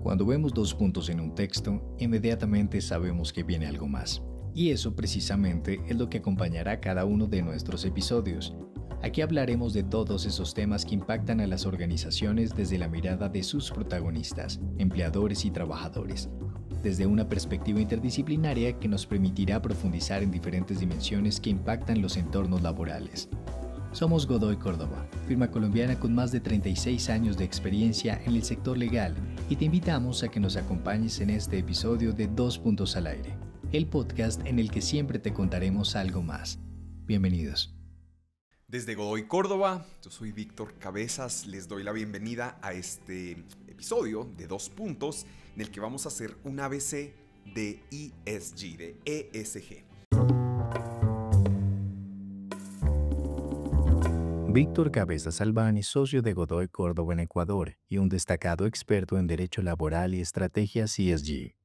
Cuando vemos dos puntos en un texto, inmediatamente sabemos que viene algo más. Y eso precisamente es lo que acompañará cada uno de nuestros episodios. Aquí hablaremos de todos esos temas que impactan a las organizaciones desde la mirada de sus protagonistas, empleadores y trabajadores, desde una perspectiva interdisciplinaria que nos permitirá profundizar en diferentes dimensiones que impactan los entornos laborales. Somos Godoy Córdoba, firma colombiana con más de 36 años de experiencia en el sector legal, y te invitamos a que nos acompañes en este episodio de Dos Puntos al Aire, el podcast en el que siempre te contaremos algo más. Bienvenidos. Desde Godoy Córdoba, yo soy Víctor Cabezas, les doy la bienvenida a este episodio de Dos Puntos, en el que vamos a hacer un ABC de ESG, de ESG. Víctor Cabezas Albán es socio de Godoy Córdoba en Ecuador y un destacado experto en Derecho Laboral y Estrategias ESG.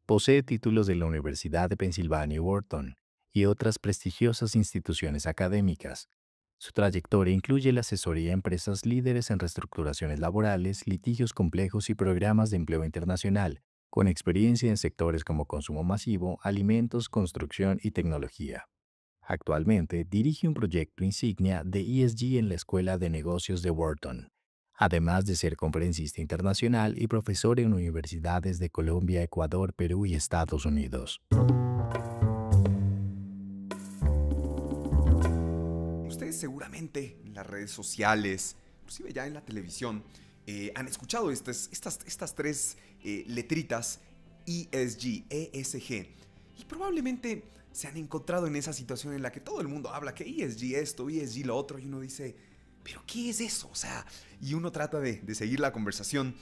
Posee títulos de la Universidad de Pensilvania y Wharton y otras prestigiosas instituciones académicas. Su trayectoria incluye la asesoría a empresas líderes en reestructuraciones laborales, litigios complejos y programas de empleo internacional, con experiencia en sectores como consumo masivo, alimentos, construcción y tecnología. Actualmente dirige un proyecto insignia de ESG en la Escuela de Negocios de Wharton, además de ser conferencista internacional y profesor en universidades de Colombia, Ecuador, Perú y Estados Unidos. Ustedes seguramente en las redes sociales, inclusive ya en la televisión, han escuchado estas tres letritas ESG, ESG, y probablemente se han encontrado en esa situación en la que todo el mundo habla que ESG esto, ESG lo otro, y uno dice, ¿pero qué es eso? O sea, y uno trata de seguir la conversación,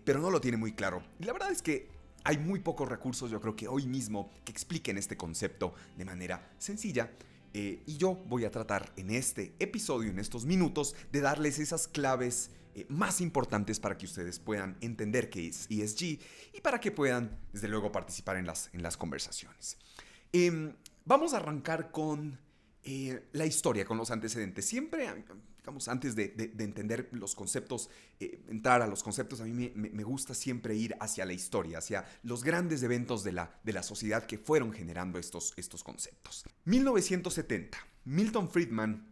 pero no lo tiene muy claro. Y la verdad es que hay muy pocos recursos, yo creo que hoy mismo, que expliquen este concepto de manera sencilla. Y yo voy a tratar en este episodio, en estos minutos, de darles esas claves más importantes para que ustedes puedan entender qué es ESG y para que puedan, desde luego, participar en las conversaciones. Vamos a arrancar con la historia, con los antecedentes. Siempre, digamos, antes de entender los conceptos, entrar a los conceptos, a mí me gusta siempre ir hacia la historia, hacia los grandes eventos de la sociedad que fueron generando estos conceptos. 1970, Milton Friedman,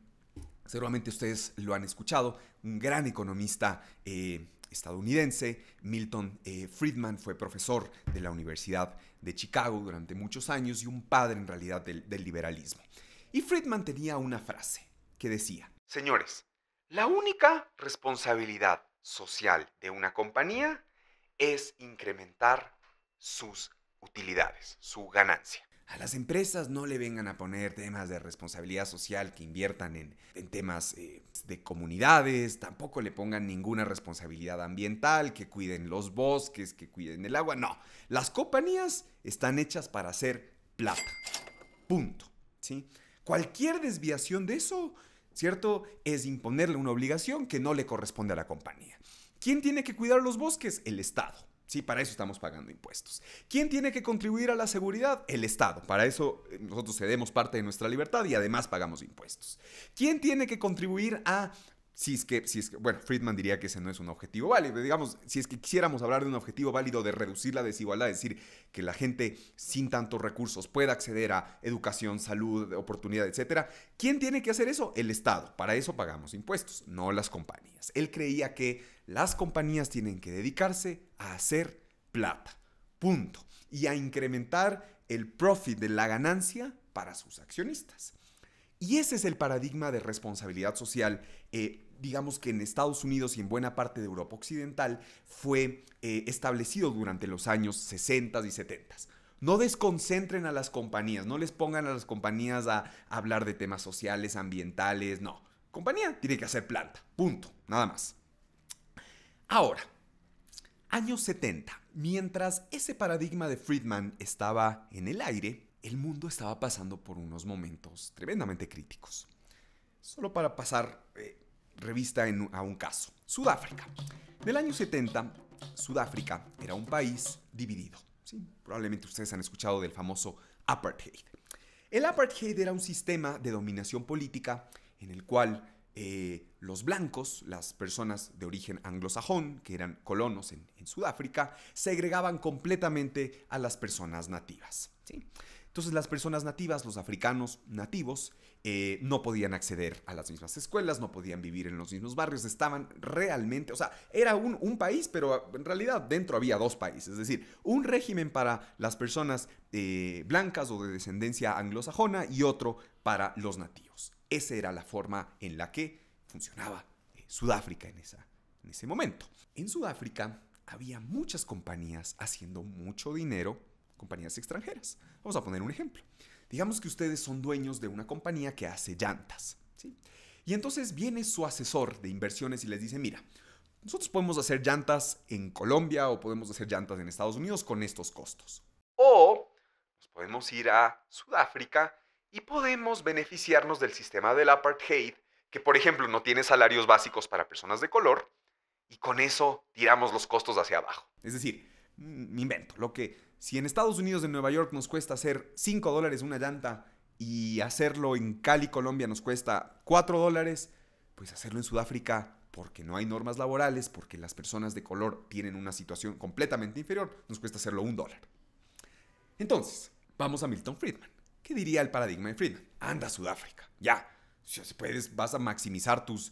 seguramente ustedes lo han escuchado, un gran economista estadounidense. Milton Friedman fue profesor de la Universidad de Chicago durante muchos años y un padre en realidad del liberalismo. Y Friedman tenía una frase que decía: señores, la única responsabilidad social de una compañía es incrementar sus utilidades, su ganancia. A las empresas no le vengan a poner temas de responsabilidad social que inviertan en temas de comunidades, tampoco le pongan ninguna responsabilidad ambiental, que cuiden los bosques, que cuiden el agua. No, las compañías están hechas para hacer plata. Punto. ¿Sí? Cualquier desviación de eso, ¿cierto?, es imponerle una obligación que no le corresponde a la compañía. ¿Quién tiene que cuidar los bosques? El Estado. Sí, para eso estamos pagando impuestos. ¿Quién tiene que contribuir a la seguridad? El Estado. Para eso nosotros cedemos parte de nuestra libertad y además pagamos impuestos. ¿Quién tiene que contribuir a... bueno, Friedman diría que ese no es un objetivo válido. Digamos, si es que quisiéramos hablar de un objetivo válido de reducir la desigualdad, es decir, que la gente sin tantos recursos pueda acceder a educación, salud, oportunidad, etc. ¿Quién tiene que hacer eso? El Estado. Para eso pagamos impuestos, no las compañías. Él creía que las compañías tienen que dedicarse a hacer plata. Punto. Y a incrementar el profit de la ganancia para sus accionistas. Y ese es el paradigma de responsabilidad social, digamos que en Estados Unidos y en buena parte de Europa Occidental fue establecido durante los años 60 y 70. No desconcentren a las compañías, no les pongan a las compañías a hablar de temas sociales, ambientales, no. Compañía tiene que hacer planta, punto, nada más. Ahora, años 70, mientras ese paradigma de Friedman estaba en el aire, el mundo estaba pasando por unos momentos tremendamente críticos. Solo para pasar revista a un caso. Sudáfrica. En el año 70, Sudáfrica era un país dividido. ¿Sí? Probablemente ustedes han escuchado del famoso apartheid. El apartheid era un sistema de dominación política en el cual los blancos, las personas de origen anglosajón, que eran colonos en Sudáfrica, segregaban completamente a las personas nativas, ¿sí? Entonces las personas nativas, los africanos nativos, no podían acceder a las mismas escuelas, no podían vivir en los mismos barrios, estaban realmente, o sea, era un país, pero en realidad dentro había dos países, es decir, un régimen para las personas blancas o de descendencia anglosajona y otro para los nativos. Esa era la forma en la que funcionaba Sudáfrica en ese momento. En Sudáfrica había muchas compañías haciendo mucho dinero, compañías extranjeras. Vamos a poner un ejemplo. Digamos que ustedes son dueños de una compañía que hace llantas, ¿sí? Y entonces viene su asesor de inversiones y les dice, mira, nosotros podemos hacer llantas en Colombia o podemos hacer llantas en Estados Unidos con estos costos. O nos podemos ir a Sudáfrica y podemos beneficiarnos del sistema del apartheid, que por ejemplo no tiene salarios básicos para personas de color, y con eso tiramos los costos hacia abajo. Es decir, me invento, si en Estados Unidos, en Nueva York, nos cuesta hacer $5 una llanta y hacerlo en Cali, Colombia, nos cuesta $4, pues hacerlo en Sudáfrica, porque no hay normas laborales, porque las personas de color tienen una situación completamente inferior, nos cuesta hacerlo $1. Entonces, vamos a Milton Friedman. ¿Qué diría el paradigma de Friedman? Anda a Sudáfrica, ya. Si vas a maximizar tus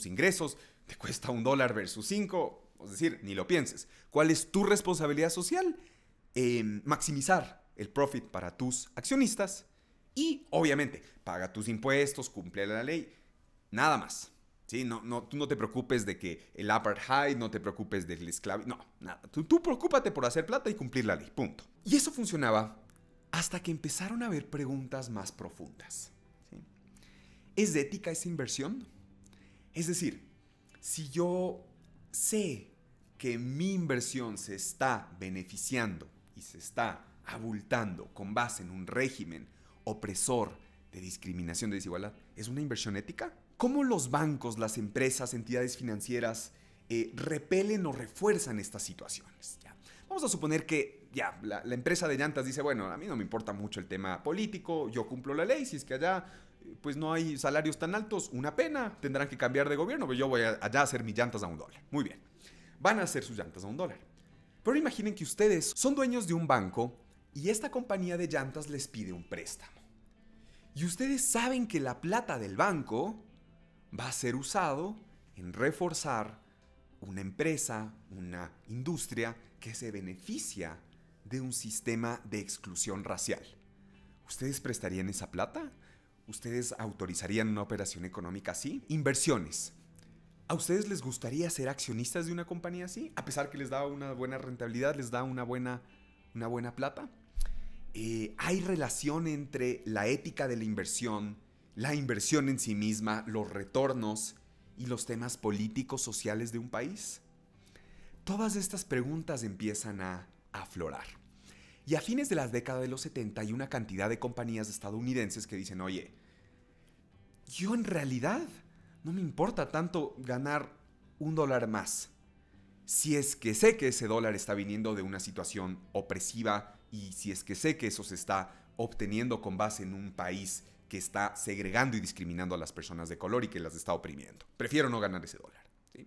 ingresos, te cuesta $1 versus 5, es decir, ni lo pienses. ¿Cuál es tu responsabilidad social? Maximizar el profit para tus accionistas y, obviamente, paga tus impuestos, cumple la ley, nada más. ¿Sí? Tú no te preocupes de que el apartheid, no te preocupes del esclavismo, no, nada. Tú preocúpate por hacer plata y cumplir la ley, punto. Y eso funcionaba hasta que empezaron a haber preguntas más profundas. ¿Sí? ¿Es ética esa inversión? Es decir, si yo sé que mi inversión se está beneficiando y se está abultando con base en un régimen opresor de discriminación, de desigualdad, ¿es una inversión ética? ¿Cómo los bancos, las empresas, entidades financieras repelen o refuerzan estas situaciones? ¿Ya? Vamos a suponer que la empresa de llantas dice, bueno, a mí no me importa mucho el tema político, yo cumplo la ley, si es que allá pues no hay salarios tan altos, una pena, tendrán que cambiar de gobierno, pero yo voy allá a hacer mis llantas a $1. Muy bien, van a hacer sus llantas a $1. Pero imaginen que ustedes son dueños de un banco y esta compañía de llantas les pide un préstamo. Y ustedes saben que la plata del banco va a ser usado en reforzar una empresa, una industria que se beneficia de un sistema de exclusión racial. ¿Ustedes prestarían esa plata? ¿Ustedes autorizarían una operación económica así? Inversiones. ¿A ustedes les gustaría ser accionistas de una compañía así? A pesar que les da una buena rentabilidad, les da una buena plata. ¿Hay relación entre la ética de la inversión en sí misma, los retornos y los temas políticos, sociales de un país? Todas estas preguntas empiezan a aflorar. Y a fines de la década de los 70 hay una cantidad de compañías estadounidenses que dicen, oye, yo en realidad no me importa tanto ganar $1 más, si es que sé que ese dólar está viniendo de una situación opresiva y si es que sé que eso se está obteniendo con base en un país que está segregando y discriminando a las personas de color y que las está oprimiendo. Prefiero no ganar ese dólar. ¿Sí?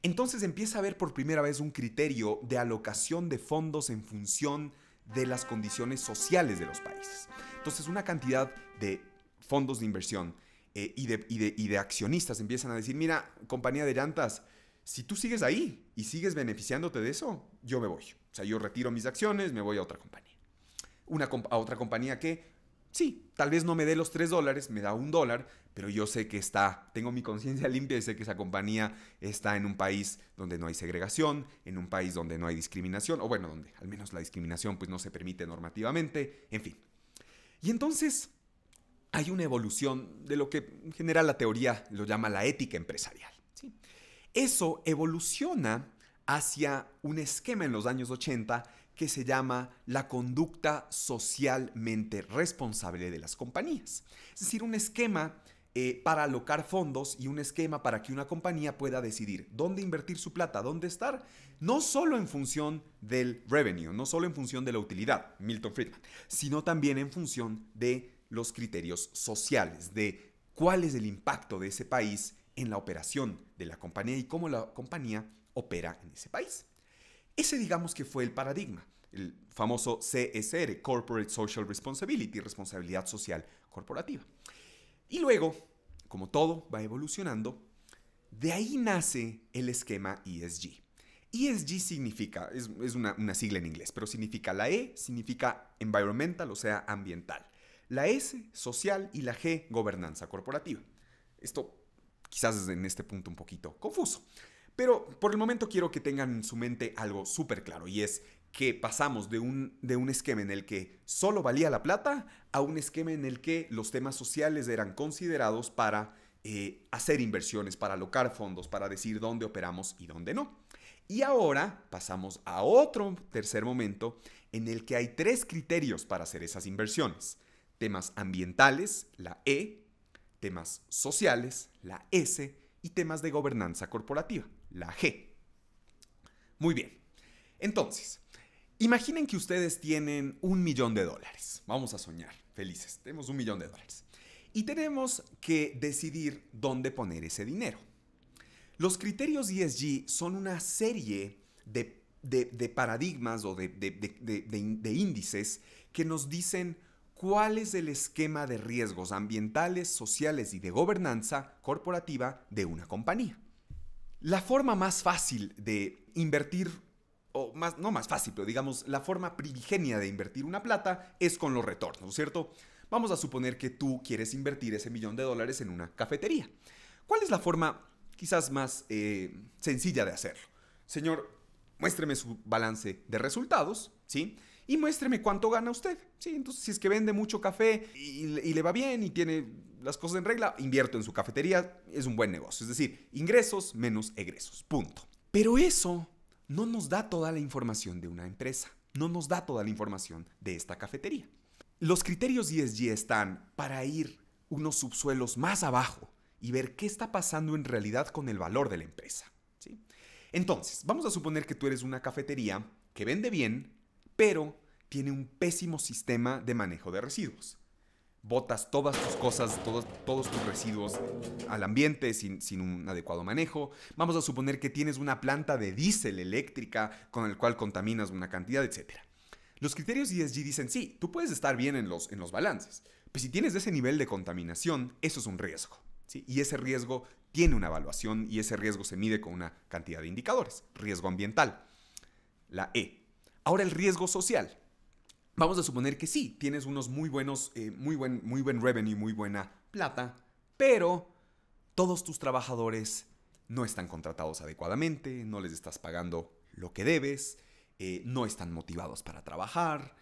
Entonces empieza a haber por primera vez un criterio de alocación de fondos en función de las condiciones sociales de los países. Entonces una cantidad de fondos de inversión y de accionistas empiezan a decir, mira, compañía de llantas, si tú sigues ahí y sigues beneficiándote de eso, yo me voy. O sea, yo retiro mis acciones, me voy a otra compañía. A otra compañía que, sí, tal vez no me dé los $3, me da $1, pero yo sé que tengo mi conciencia limpia y sé que esa compañía está en un país donde no hay segregación, en un país donde no hay discriminación, o bueno, donde al menos la discriminación pues no se permite normativamente, en fin. Y entonces hay una evolución de lo que en general la teoría lo llama la ética empresarial. ¿Sí? Eso evoluciona hacia un esquema en los años 80 que se llama la conducta socialmente responsable de las compañías. Es decir, un esquema para alocar fondos y un esquema para que una compañía pueda decidir dónde invertir su plata, dónde estar, no solo en función del revenue, no solo en función de la utilidad, Milton Friedman, sino también en función de los criterios sociales, de cuál es el impacto de ese país en la operación de la compañía y cómo la compañía opera en ese país. Ese digamos que fue el paradigma, el famoso CSR, Corporate Social Responsibility, responsabilidad social corporativa. Y luego, como todo va evolucionando, de ahí nace el esquema ESG. ESG significa, es una sigla en inglés, pero significa la E, significa environmental, o sea, ambiental. La S, social, y la G, gobernanza corporativa. Esto quizás es en este punto un poquito confuso, pero por el momento quiero que tengan en su mente algo súper claro, y es que pasamos de un esquema en el que solo valía la plata a un esquema en el que los temas sociales eran considerados para hacer inversiones, para alocar fondos, para decir dónde operamos y dónde no. Y ahora pasamos a otro tercer momento en el que hay 3 criterios para hacer esas inversiones. Temas ambientales, la E, temas sociales, la S, y temas de gobernanza corporativa, la G. Muy bien. Entonces, imaginen que ustedes tienen $1.000.000. Vamos a soñar, felices. Tenemos $1.000.000. Y tenemos que decidir dónde poner ese dinero. Los criterios ESG son una serie de paradigmas o de índices que nos dicen cuál es el esquema de riesgos ambientales, sociales y de gobernanza corporativa de una compañía. La forma más fácil de invertir, o más, no más fácil, pero digamos la forma primigenia de invertir una plata es con los retornos, ¿no es cierto? Vamos a suponer que tú quieres invertir ese $1.000.000 en una cafetería. ¿Cuál es la forma quizás más sencilla de hacerlo? Señor, muéstreme su balance de resultados, ¿sí? Y muéstreme cuánto gana usted, ¿sí? Entonces, si es que vende mucho café y le va bien y tiene las cosas en regla, invierto en su cafetería, es un buen negocio. Es decir, ingresos menos egresos, punto. Pero eso no nos da toda la información de una empresa, no nos da toda la información de esta cafetería. Los criterios ESG están para ir unos subsuelos más abajo y ver qué está pasando en realidad con el valor de la empresa, ¿sí? Entonces, vamos a suponer que tú eres una cafetería que vende bien, pero tiene un pésimo sistema de manejo de residuos. Botas todas tus cosas, todos tus residuos al ambiente sin un adecuado manejo. Vamos a suponer que tienes una planta de diésel eléctrica con el cual contaminas una cantidad, etc. Los criterios ESG dicen, sí, tú puedes estar bien en los balances, pero si tienes ese nivel de contaminación, eso es un riesgo, ¿sí? Y ese riesgo tiene una evaluación y ese riesgo se mide con una cantidad de indicadores. Riesgo ambiental, la E. Ahora el riesgo social. Vamos a suponer que sí, tienes unos muy buen revenue, muy buena plata, pero todos tus trabajadores no están contratados adecuadamente, no les estás pagando lo que debes, no están motivados para trabajar,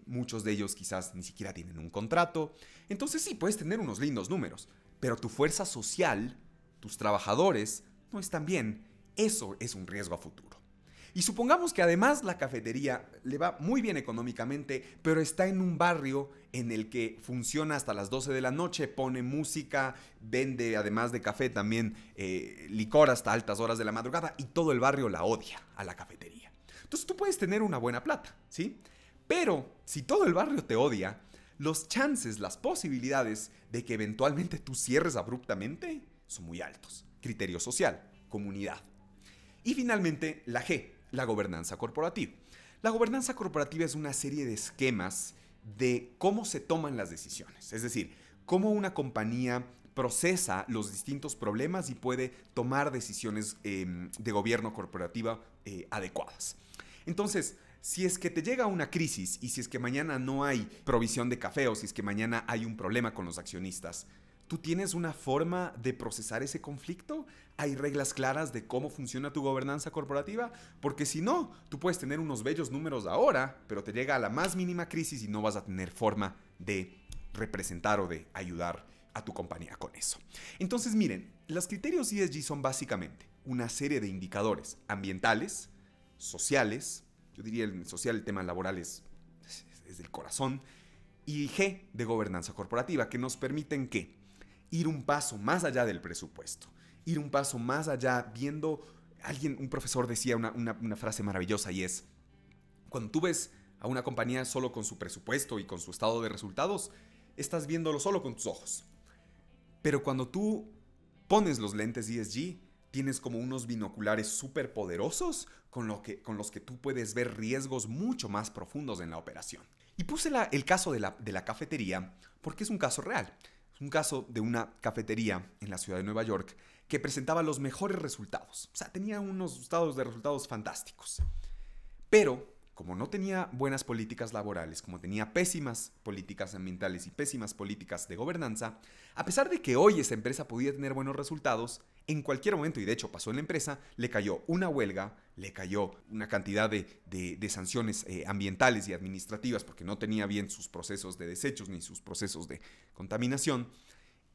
muchos de ellos quizás ni siquiera tienen un contrato. Entonces sí, puedes tener unos lindos números, pero tu fuerza social, tus trabajadores, no están bien. Eso es un riesgo a futuro. Y supongamos que además la cafetería le va muy bien económicamente, pero está en un barrio en el que funciona hasta las 12 de la noche, pone música, vende además de café también licor hasta altas horas de la madrugada y todo el barrio la odia a la cafetería. Entonces tú puedes tener una buena plata, ¿sí? Pero si todo el barrio te odia, los chances, las posibilidades de que eventualmente tú cierres abruptamente son muy altos. Criterio social, comunidad. Y finalmente la G, la gobernanza corporativa. La gobernanza corporativa es una serie de esquemas de cómo se toman las decisiones. Es decir, cómo una compañía procesa los distintos problemas y puede tomar decisiones de gobierno corporativa adecuadas. Entonces, si es que te llega una crisis y si es que mañana no hay provisión de café o si es que mañana hay un problema con los accionistas, ¿tú tienes una forma de procesar ese conflicto? ¿Hay reglas claras de cómo funciona tu gobernanza corporativa? Porque si no, tú puedes tener unos bellos números ahora, pero te llega a la más mínima crisis y no vas a tener forma de representar o de ayudar a tu compañía con eso. Entonces, miren, los criterios ESG son básicamente una serie de indicadores ambientales, sociales, yo diría el social, el tema laboral es del corazón, y G, de gobernanza corporativa, que nos permiten ¿qué? Ir un paso más allá del presupuesto, ir un paso más allá viendo, un profesor decía una frase maravillosa y es, cuando tú ves a una compañía solo con su presupuesto y con su estado de resultados, estás viéndolo solo con tus ojos. Pero cuando tú pones los lentes ESG, tienes como unos binoculares súper poderosos con los que tú puedes ver riesgos mucho más profundos en la operación. Y puse el caso de la cafetería porque es un caso real. Es un caso de una cafetería en la ciudad de Nueva York que presentaba los mejores resultados. O sea, tenía unos estados de resultados fantásticos. Pero como no tenía buenas políticas laborales, como tenía pésimas políticas ambientales y pésimas políticas de gobernanza, a pesar de que hoy esa empresa podía tener buenos resultados, en cualquier momento, y de hecho pasó en la empresa, le cayó una huelga, le cayó una cantidad de sanciones ambientales y administrativas porque no tenía bien sus procesos de desechos ni sus procesos de contaminación,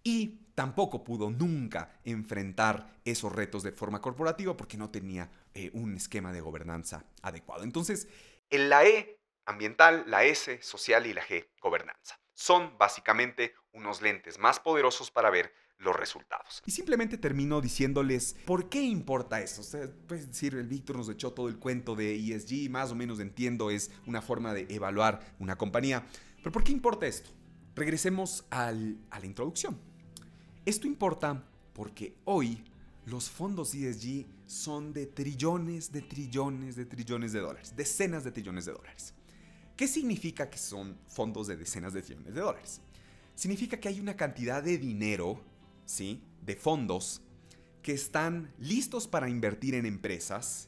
y tampoco pudo nunca enfrentar esos retos de forma corporativa porque no tenía un esquema de gobernanza adecuado. Entonces, en la E, ambiental, la S, social y la G, gobernanza. Son básicamente unos lentes más poderosos para ver los resultados. Y simplemente termino diciéndoles, ¿por qué importa esto? Ustedes pueden decir, el Víctor nos echó todo el cuento de ESG, más o menos entiendo, es una forma de evaluar una compañía. Pero ¿por qué importa esto? Regresemos a la introducción. Esto importa porque hoy los fondos ESG son de trillones de dólares, decenas de trillones de dólares. ¿Qué significa que son fondos de decenas de trillones de dólares? Significa que hay una cantidad de dinero, ¿sí?, de fondos que están listos para invertir en empresas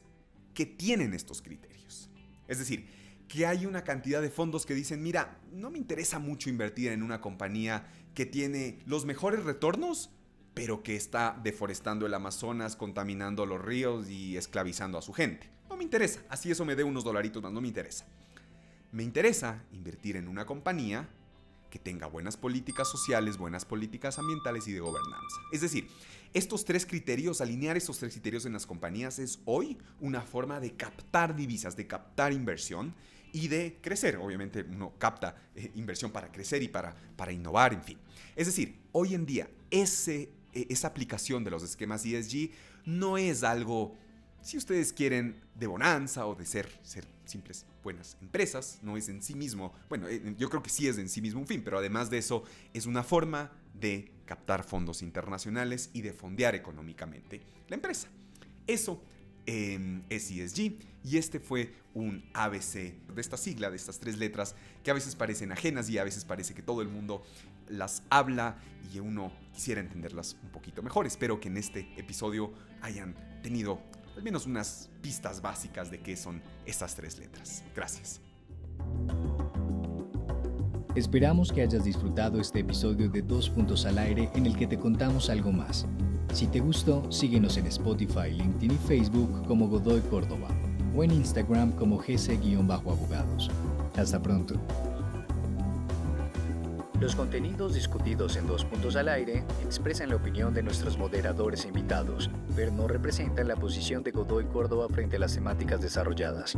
que tienen estos criterios. Es decir, que hay una cantidad de fondos que dicen, mira, no me interesa mucho invertir en una compañía que tiene los mejores retornos, pero que está deforestando el Amazonas, contaminando los ríos y esclavizando a su gente. No me interesa, así eso me dé unos dolaritos más, no me interesa. Me interesa invertir en una compañía que tenga buenas políticas sociales, buenas políticas ambientales y de gobernanza. Es decir, estos tres criterios, alinear estos tres criterios en las compañías es hoy una forma de captar divisas, de captar inversión y de crecer. Obviamente uno capta inversión para crecer y para innovar, en fin. Es decir, hoy en día esa aplicación de los esquemas ESG no es algo, si ustedes quieren, de bonanza o de ser simples buenas empresas, no es en sí mismo, bueno, yo creo que sí es en sí mismo un fin, pero además de eso es una forma de captar fondos internacionales y de fondear económicamente la empresa. Eso es ESG y este fue un ABC de esta sigla, de estas tres letras que a veces parecen ajenas y a veces parece que todo el mundo las habla y uno quisiera entenderlas un poquito mejor. Espero que en este episodio hayan tenido al menos unas pistas básicas de qué son estas tres letras. Gracias. Esperamos que hayas disfrutado este episodio de 2 Puntos al Aire en el que te contamos algo más. Si te gustó, síguenos en Spotify, LinkedIn y Facebook como Godoy Córdoba o en Instagram como gc_abogados. Hasta pronto. Los contenidos discutidos en 2 Puntos al Aire expresan la opinión de nuestros moderadores e invitados, pero no representan la posición de Godoy Córdoba frente a las temáticas desarrolladas.